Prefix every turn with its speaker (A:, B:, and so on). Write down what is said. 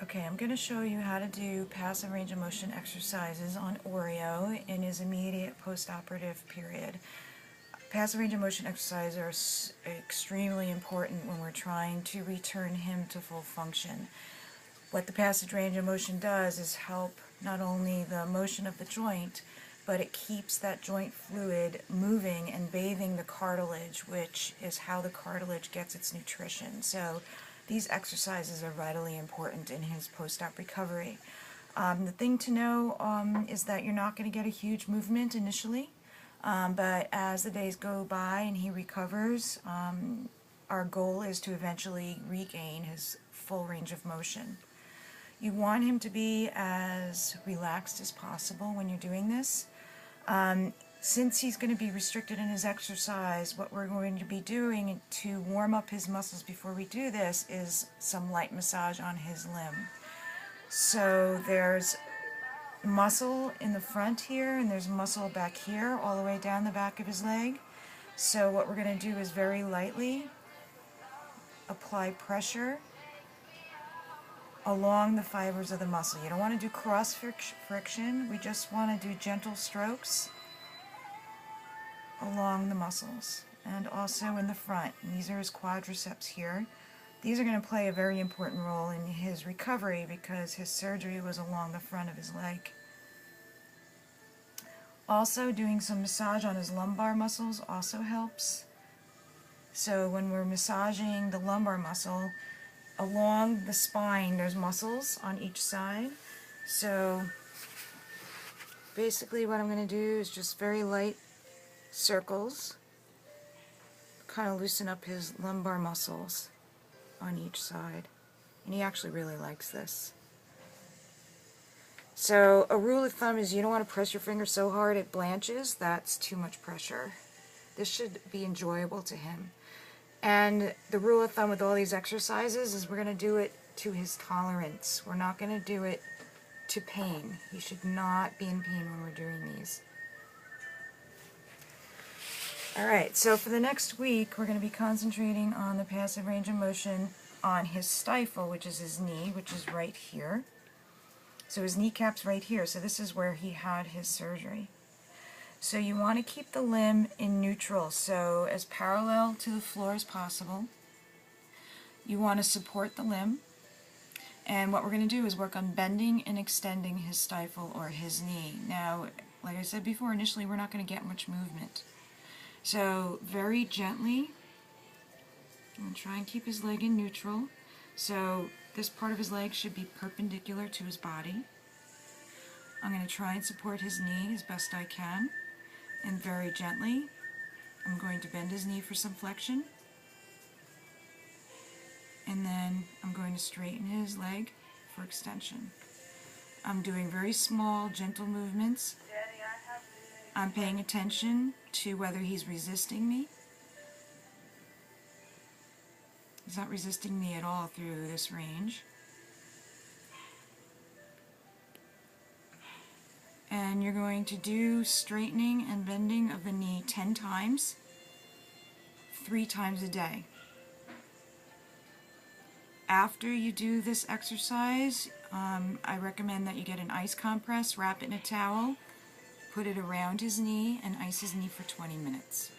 A: Okay, I'm going to show you how to do passive range of motion exercises on Oreo in his immediate postoperative period. Passive range of motion exercises are extremely important when we're trying to return him to full function. What the passive range of motion does is help not only the motion of the joint, but it keeps that joint fluid moving and bathing the cartilage, which is how the cartilage gets its nutrition. So these exercises are vitally important in his post-op recovery. The thing to know is that you're not going to get a huge movement initially, but as the days go by and he recovers, our goal is to eventually regain his full range of motion. You want him to be as relaxed as possible when you're doing this. Since he's going to be restricted in his exercise, what we're going to be doing to warm up his muscles before we do this is some light massage on his limb. So there's muscle in the front here, and there's muscle back here, all the way down the back of his leg. So what we're going to do is very lightly apply pressure along the fibers of the muscle. You don't want to do cross friction, we just want to do gentle strokes along the muscles, and also in the front. And these are his quadriceps here. These are going to play a very important role in his recovery because his surgery was along the front of his leg. Also, doing some massage on his lumbar muscles also helps. So when we're massaging the lumbar muscle, along the spine there's muscles on each side. So basically what I'm going to do is just very light circles, kind of loosen up his lumbar muscles on each side. And he actually really likes this. So a rule of thumb is you don't want to press your finger so hard it blanches. That's too much pressure. This should be enjoyable to him. And the rule of thumb with all these exercises is we're going to do it to his tolerance. We're not going to do it to pain. He should not be in pain when we're doing these. Alright, so for the next week we're going to be concentrating on the passive range of motion on his stifle, which is his knee, which is right here. So his kneecap's right here, so this is where he had his surgery. So you want to keep the limb in neutral, so as parallel to the floor as possible. You want to support the limb, and what we're going to do is work on bending and extending his stifle or his knee. Now, like I said before, initially we're not going to get much movement. So very gently, I'm going to try and keep his leg in neutral. So this part of his leg should be perpendicular to his body. I'm going to try and support his knee as best I can. And very gently, I'm going to bend his knee for some flexion. And then I'm going to straighten his leg for extension. I'm doing very small, gentle movements. I'm paying attention to whether he's resisting me. He's not resisting me at all through this range. And you're going to do straightening and bending of the knee 10 times, 3 times a day. After you do this exercise, I recommend that you get an ice compress, wrap it in a towel, put it around his knee, and ice his knee for 20 minutes.